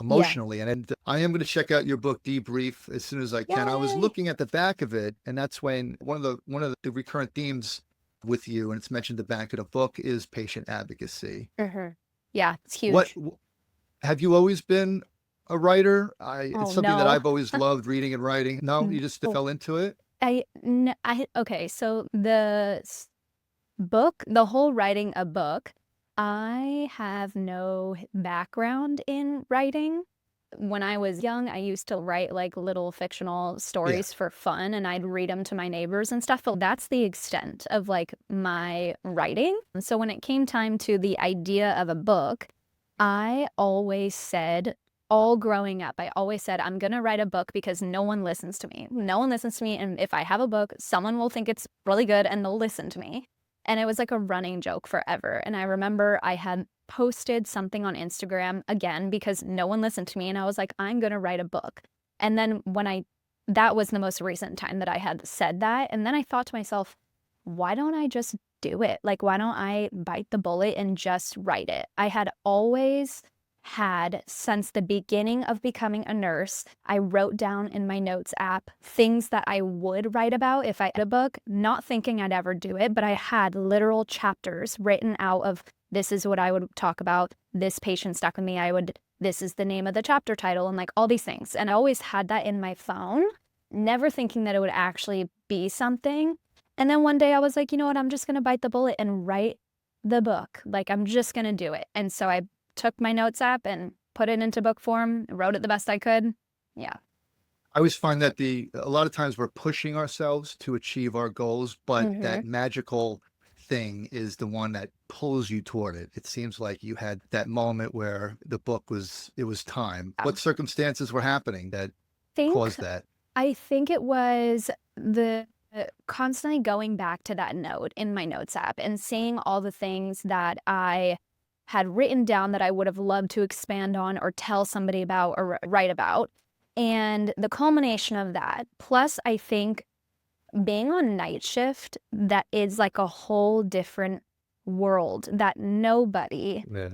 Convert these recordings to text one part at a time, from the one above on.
Yeah. emotionally. And I am going to check out your book, Debrief, as soon as I can. I was Yay. looking at the back of it, and that's when one of the recurrent themes with you, and it's mentioned the back of the book, is patient advocacy. Yeah, it's What huge. have you always been a writer? It's Oh, something that no. I've always loved, reading and writing. No, you just No. fell into it. Okay, so book, the whole writing a book, I have no background in writing. When I was young, I used to write like little fictional Yeah. stories for fun and I'd read them to my neighbors and stuff. But that's the extent of like my writing. And so when it came time to the idea of a book, I always said, all growing up, I always said, I'm going to write a book because no one listens to me. No one listens to me. And if I have a book, someone will think it's really good and they'll listen to me. And it was like a running joke forever. And I remember I had posted something on Instagram again because no one listened to me. And I was like, I'm going to write a book. And then that was the most recent time that I had said that. And then I thought to myself, why don't I just do it? Like, why don't I bite the bullet and just write it? I had always had, since the beginning of becoming a nurse, I wrote down in my notes app things that I would write about if I had a book, not thinking I'd ever do it, but I had literal chapters written out of this is what I would talk about. This patient stuck with me. This is the name of the chapter title and like all these things. And I always had that in my phone, never thinking that it would actually be something. And then one day I was like, you know what? I'm just going to bite the bullet and write the book. Like, I'm just going to do it. And so I took my notes app and put it into book form, wrote it the best I could. Yeah. I always find that a lot of times we're pushing ourselves to achieve our goals, but Hmm. that magical thing is the one that pulls you toward it. It seems like you had that moment where it was time. Yeah. What circumstances were happening that think caused that? I think it was the constantly going back to that note in my notes app and seeing all the things that I had written down that I would have loved to expand on or tell somebody about or write about. And the culmination of that, plus I think being on night shift, that is like a whole different world that nobody Yeah.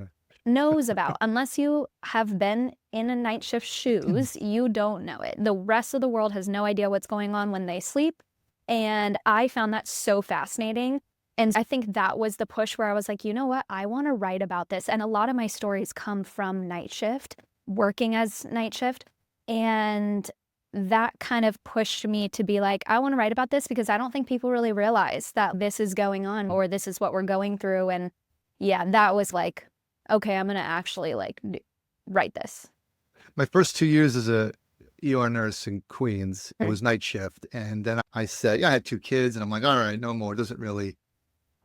knows about. Unless you have been in a night shift shoes, you don't know it. The rest of the world has no idea what's going on when they sleep. And I found that so fascinating. And I think that was the push where I was like, you know what? I want to write about this. And a lot of my stories come from night shift, working as night shift. And that kind of pushed me to be like, I want to write about this because I don't think people really realize that this is going on or this is what we're going through. And yeah, that was like, okay, I'm gonna actually like write this. My first 2 years as a ER nurse in Queens, it Mm. was night shift. And then I said, yeah, I had two kids, and I'm like, all right, no more. It doesn't really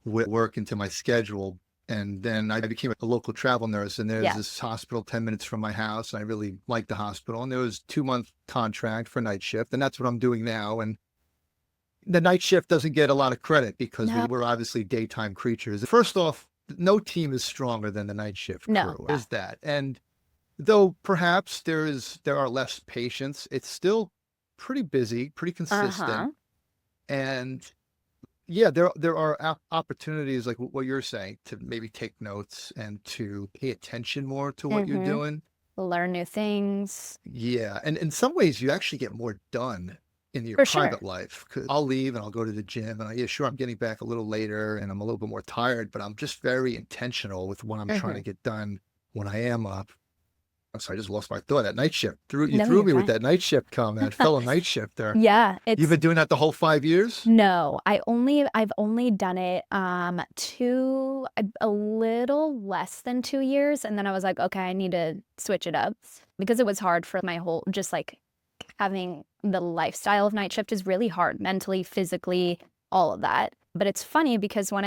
work into my schedule. And then I became a local travel nurse, and there's Yeah. this hospital 10 minutes from my house. And I really liked the hospital. And there was 2 month contract for night shift. And that's what I'm doing now. And the night shift doesn't get a lot of credit because No, we're obviously daytime creatures. First off, no team is stronger than the night shift no. crew. Yeah. Is that? And though perhaps there are less patients, it's still pretty busy, pretty consistent. Uh-huh. And yeah, there are opportunities like what you're saying to maybe take notes and to pay attention more to what you're Mm-hmm. doing. Learn new things. Yeah, and in some ways, you actually get more done in your For sure. private life. 'Cause I'll leave and I'll go to the gym, and yeah, sure, I'm getting back a little later, and I'm a little bit more tired, but I'm just very intentional with what I'm trying Mm-hmm. to get done when I am up. I'm sorry, I just lost my thought. That night shift you No, threw you're me with fine. that night shift comment, fellow night shifter. Yeah, You've it's been doing that the whole 5 years? no, I've only done it a little less than 2 years. And then I was like, okay, I need to switch it up because it was hard for my whole just like having the lifestyle of night shift is really hard mentally, physically, all of that. But it's funny because when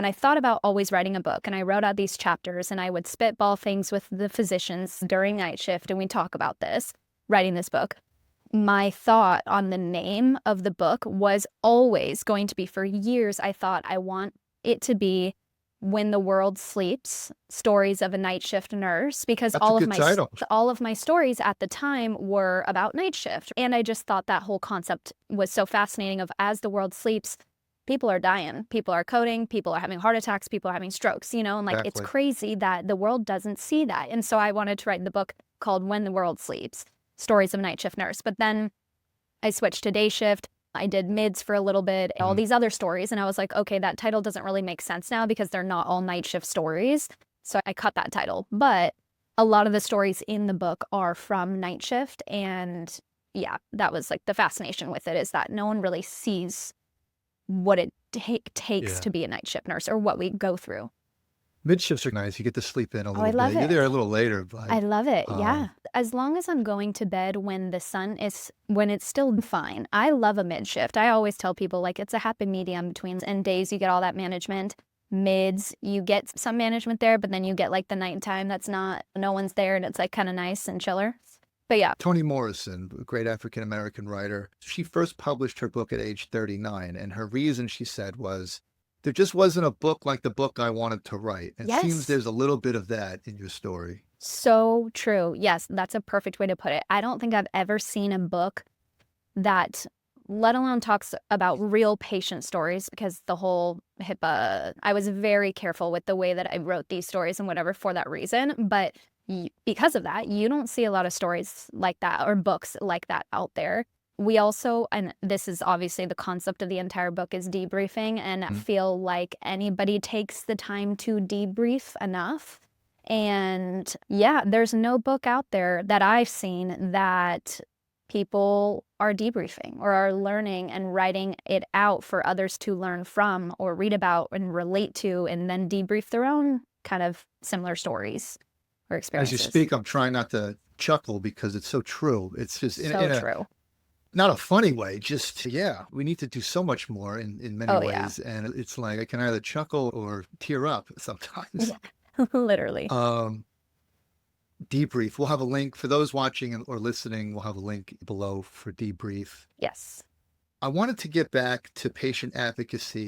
I thought about always writing a book and I wrote out these chapters and I would spitball things with the physicians during night shift and we talk about this, writing this book, my thought on the name of the book was always going to be for years. I thought I want it to be When the World Sleeps, Stories of a Night Shift Nurse, because That's a good title. all of my stories at the time were about night shift. And I just thought that whole concept was so fascinating of as the world sleeps, people are dying, people are coding, people are having heart attacks, people are having strokes, and like it's Exactly. crazy that the world doesn't see that. And so I wanted to write the book called When the World Sleeps, Stories of a Night Shift Nurse. But then I switched to day shift. I did mids for a little bit, all these other stories. And I was like, okay, that title doesn't really make sense now because they're not all night shift stories. So I cut that title. But a lot of the stories in the book are from night shift. And yeah, that was like the fascination with it, is that no one really sees what it takes Yeah. to be a night shift nurse or what we go through. Mid shifts are nice. You get to sleep in a Oh, I little love bit. You're it. there a little later, but I love it. um, Yeah. As long as I'm going to bed when when it's still fine. I love a mid shift. I always tell people, like, it's a happy medium between, and days you get all that management. Mids, you get some management there, but then you get like the nighttime that's no one's there, and it's like kind of nice and chiller. But yeah. Toni Morrison, a great African-American writer, she first published her book at age 39. And her reason, she said, was there just wasn't a book like the book I wanted to write. It seems Yes. there's a little bit of that in your story. So true. Yes, that's a perfect way to put it. I don't think I've ever seen a book that, let alone talks about real patient stories, because the whole HIPAA, I was very careful with the way that I wrote these stories and whatever for that reason. But because of that, you don't see a lot of stories like that or books like that out there. We also, and this is obviously the concept of the entire book, is debriefing, and I feel like anybody takes the time to debrief enough. And yeah, there's no book out there that I've seen that people are debriefing or are learning and writing it out for others to learn from or read about and relate to, and then debrief their own kind of similar stories or As you experiences. speak, I'm trying not to chuckle because it's so true. It's just So true. not a funny way, just, yeah, we need to do so much more in many Oh, yeah. ways. And it's like I can either chuckle or tear up sometimes. Literally. Debrief. We'll have a link for those watching or listening. We'll have a link below for Debrief. Yes. I wanted to get back to patient advocacy